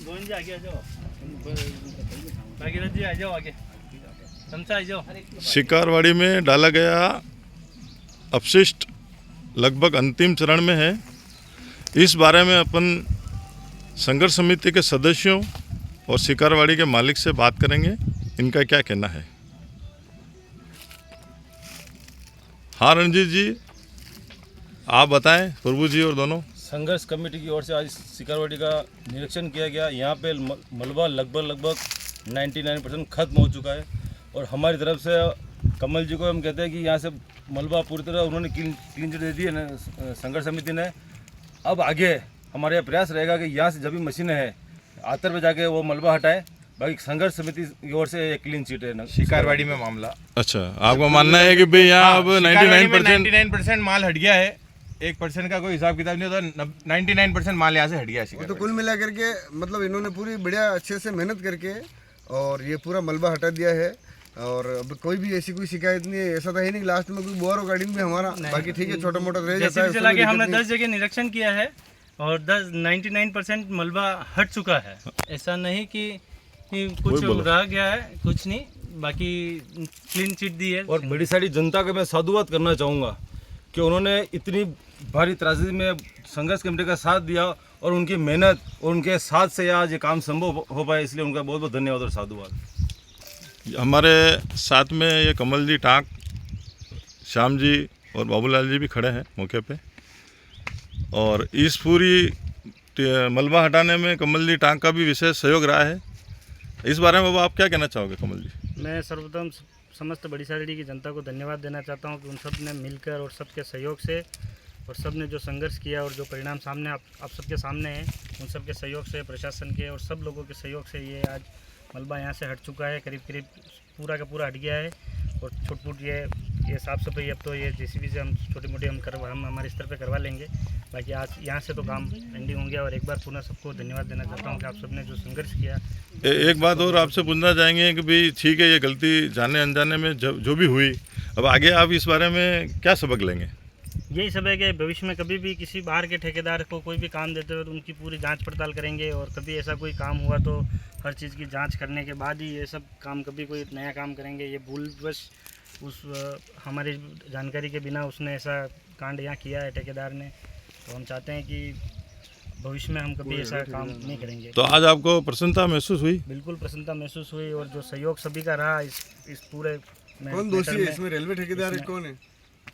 गोविंद जी आगे आ जाओ, भागीरथ जी आ जाओ आगे, तमसा आ जाओ। शिकारवाड़ी में डाला गया अपशिष्ट लगभग अंतिम चरण में है। इस बारे में अपन संघर्ष समिति के सदस्यों और शिकारवाड़ी के मालिक से बात करेंगे, इनका क्या कहना है। हाँ रणजीत जी, आप बताएं, प्रभु जी और दोनों। संघर्ष कमेटी की ओर से आज शिकारवाड़ी का निरीक्षण किया गया। यहाँ पे मलबा लगभग 99% खत्म हो चुका है और हमारी तरफ से कमल जी को हम कहते हैं कि यहाँ से मलबा पूरी तरह उन्होंने क्लीन चिट दे दी है संघर्ष समिति ने। अब आगे हमारा प्रयास रहेगा कि यहाँ से जब भी मशीनें हैं आतर पे जाके वो मलबा हटाए। बाकी संघर्ष समिति की ओर से एक क्लीन चिट है शिकारवाड़ी में मामला। अच्छा, आपको मानना है कि भाई यहाँ अब 99% माल हट गया है, 1% का कोई हिसाब किताब नहीं होता, 99% माल यहाँ से हट गया है। तो कुल मिला करके मतलब इन्होंने पूरी बढ़िया अच्छे से मेहनत करके और ये पूरा मलबा हटा दिया है और अब कोई भी ऐसी कोई शिकायत नहीं है। ऐसा था ही नहीं लास्ट में कोई बोर गार्डिंग भी हमारा बाकी ठीक है, छोटा मोटा रह जाता है। चला के हमने 10 जगह निरीक्षण किया है और 99% मलबा हट चुका है। ऐसा नहीं कि कुछ रह गया है, कुछ नहीं, बाकी क्लीन चिट दी है। और बड़ी सारी जनता का मैं साधुवाद करना चाहूँगा कि उन्होंने इतनी भारी त्रासदी में संघर्ष कमेटी का साथ दिया और उनकी मेहनत और उनके साथ से आज ये काम संभव हो पाया, इसलिए उनका बहुत बहुत धन्यवाद और साधुवाद। हमारे साथ में ये कमल जी टाँक, श्याम जी और बाबूलाल जी भी खड़े हैं मौके पे और इस पूरी मलबा हटाने में कमल जी टाँक का भी विशेष सहयोग रहा है। इस बारे में आप क्या कहना चाहोगे कमल जी। मैं सर्वप्रथम समस्त बड़ी सारी की जनता को धन्यवाद देना चाहता हूं कि उन सब ने मिलकर और सबके सहयोग से और सब ने जो संघर्ष किया और जो परिणाम सामने आप सबके सामने हैं, उन सब के सहयोग से, प्रशासन के और सब लोगों के सहयोग से ये आज मलबा यहाँ से हट चुका है। करीब पूरा का पूरा हट गया है और छुट ये साफ़ सफाई अब तो ये जेसीबी से हम छोटी मोटी हम हमारे स्तर पे करवा लेंगे। बाकी आज यहाँ से तो काम एंडिंग हो गया और एक बार पुनः सबको धन्यवाद देना चाहता हूँ कि आप सबने जो संघर्ष किया। एक बात और आपसे पूछना चाहेंगे कि भाई ठीक है, ये गलती जाने अनजाने में जो भी हुई, अब आगे आप इस बारे में क्या सबक लेंगे। यही सब है कि भविष्य में कभी भी किसी बाहर के ठेकेदार को कोई भी काम देते हो तो उनकी पूरी जांच पड़ताल करेंगे और कभी ऐसा कोई काम हुआ तो हर चीज़ की जांच करने के बाद ही ये सब काम, कभी कोई नया काम करेंगे। ये भूलवश उस हमारी जानकारी के बिना उसने ऐसा कांड यहाँ किया है ठेकेदार ने, तो हम चाहते हैं कि भविष्य में हम कभी ऐसा काम नहीं करेंगे। तो आज आपको प्रसन्नता महसूस हुई। बिल्कुल प्रसन्नता महसूस हुई और जो सहयोग सभी का रहा इस पूरे कौन दोषी है इसमें, रेलवे ठेकेदार कौन है।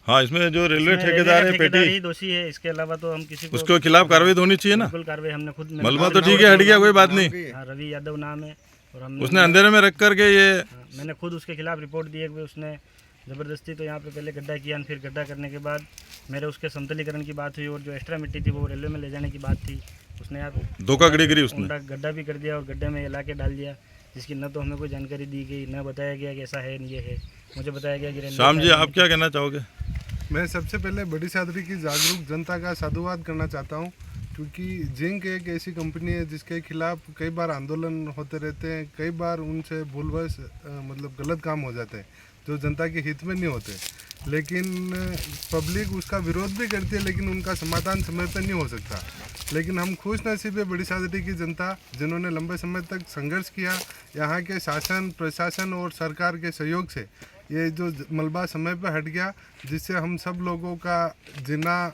हाँ, इसमें जो रेलवे ठेकेदार है पेटी ही दोषी है, इसके अलावा तो हम किसी को उसके खिलाफ कार्रवाई होनी चाहिए ना। बिल्कुल कार्रवाई हमने खुद मलबा तो ठीक है, हट गया, कोई बात नहीं। रवि यादव नाम है और हमने उसने अंधेरे में रख करके ये मैंने खुद उसके खिलाफ रिपोर्ट दी है कि उसने ज़बरदस्ती तो यहाँ पे पहले गड्ढा किया, फिर गड्ढा करने के बाद मेरे उसके समतलीकरण की बात हुई और जो एक्स्ट्रा मिट्टी थी वो रेलवे में ले जाने की बात थी। उसने यहाँ धोखाधड़ी करी, उसने गड्ढा भी कर दिया और गड्ढे में ला के डाल दिया, जिसकी न तो हमें कोई जानकारी दी गई, न बताया गया कि ऐसा है ये है। मुझे बताया गया कि श्याम जी आप क्या कहना चाहोगे। मैं सबसे पहले बड़ी सादरी की जागरूक जनता का साधुवाद करना चाहता हूँ, क्योंकि जिंक एक ऐसी कंपनी है जिसके खिलाफ कई बार आंदोलन होते रहते हैं, कई बार उनसे भूलवश मतलब गलत काम हो जाते हैं जो जनता के हित में नहीं होते, लेकिन पब्लिक उसका विरोध भी करती है, लेकिन उनका समाधान समय पर नहीं हो सकता। लेकिन हम खुश नसीब है बड़ी सादरी की जनता जिन्होंने लंबे समय तक संघर्ष किया। यहाँ के शासन, प्रशासन और सरकार के सहयोग से ये जो मलबा समय पर हट गया, जिससे हम सब लोगों का जीना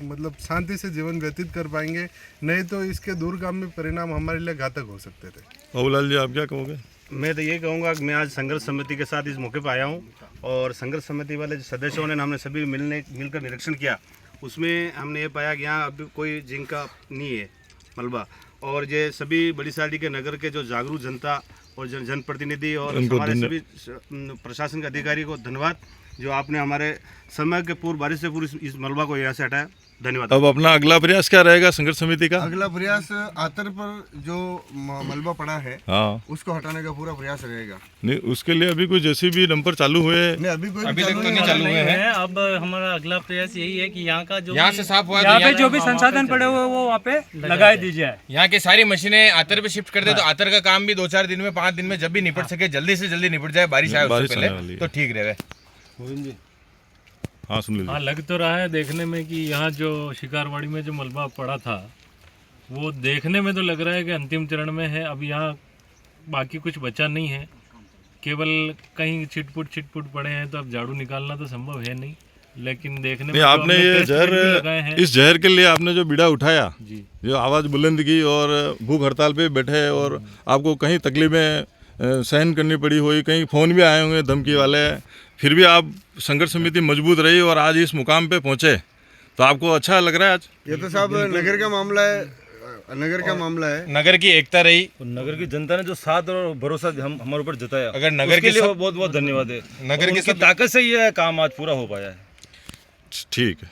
मतलब शांति से जीवन व्यतीत कर पाएंगे, नहीं तो इसके दूरगामी परिणाम हमारे लिए घातक हो सकते थे। बाबूलाल जी आप क्या कहोगे। मैं तो ये कहूँगा कि मैं आज संघर्ष समिति के साथ इस मौके पर आया हूँ और संघर्ष समिति वाले जो सदस्यों ने हमने सभी मिलकर निरीक्षण किया, उसमें हमने ये पाया कि यहाँ अभी कोई जिंक का नहीं है मलबा। और ये सभी बड़ी साड़ी के नगर के जो जागरूक जनता और जनप्रतिनिधि और हमारे सभी प्रशासन के अधिकारी को धन्यवाद, जो आपने हमारे समय के पूर्व बारिश से पूरी इस मलबा को यहाँ से हटाया। धन्यवाद। अब अपना अगला प्रयास क्या रहेगा संघर्ष समिति का। अगला प्रयास आतर पर जो मलबा पड़ा है हाँ उसको हटाने का पूरा प्रयास रहेगा। नहीं, उसके लिए अभी कोई जेसीबी डंपर चालू हुए नहीं, अभी तक तो नहीं चालू हुए हैं। अब हमारा अगला प्रयास यही है कि यहाँ का जो यहाँ से साफ हुआ, यहाँ पे जो भी संसाधन पड़े हुए वो वहाँ पे लगाए दीजिए। यहाँ की सारी मशीनें आतर पे शिफ्ट कर दे तो आतर का काम भी 2-4 दिन में, 5 दिन में जब भी निपट सके, जल्दी से जल्दी निपट जाए, बारिश आए उससे पहले, तो ठीक रहेगा। हाँ सुन लीजिए। हाँ, लग तो रहा है देखने में कि यहाँ जो शिकारवाड़ी में जो मलबा पड़ा था वो देखने में तो लग रहा है कि अंतिम चरण में है। अब यहाँ बाकी कुछ बचा नहीं है, केवल कहीं छिटपुट पड़े हैं, तो अब झाड़ू निकालना तो संभव है नहीं। लेकिन देखने में आपने ये जहर, इस जहर के लिए आपने जो बीड़ा उठाया जी, जो आवाज़ बुलंद की और भूख हड़ताल पे बैठे और आपको कहीं तकलीफें सहन करनी पड़ी हुई, कहीं फ़ोन भी आए होंगे धमकी वाले, फिर भी आप संघर्ष समिति मजबूत रही और आज इस मुकाम पे पहुँचे, तो आपको अच्छा लग रहा है आज? ये तो साहब नगर का मामला है, नगर का मामला है। नगर की एकता रही, नगर की जनता ने जो साथ और भरोसा हम हमारे ऊपर जताया, अगर नगर के के लिए बहुत बहुत धन्यवाद है। नगर की उनकी ताकत से ये काम आज पूरा हो पाया है। ठीक है।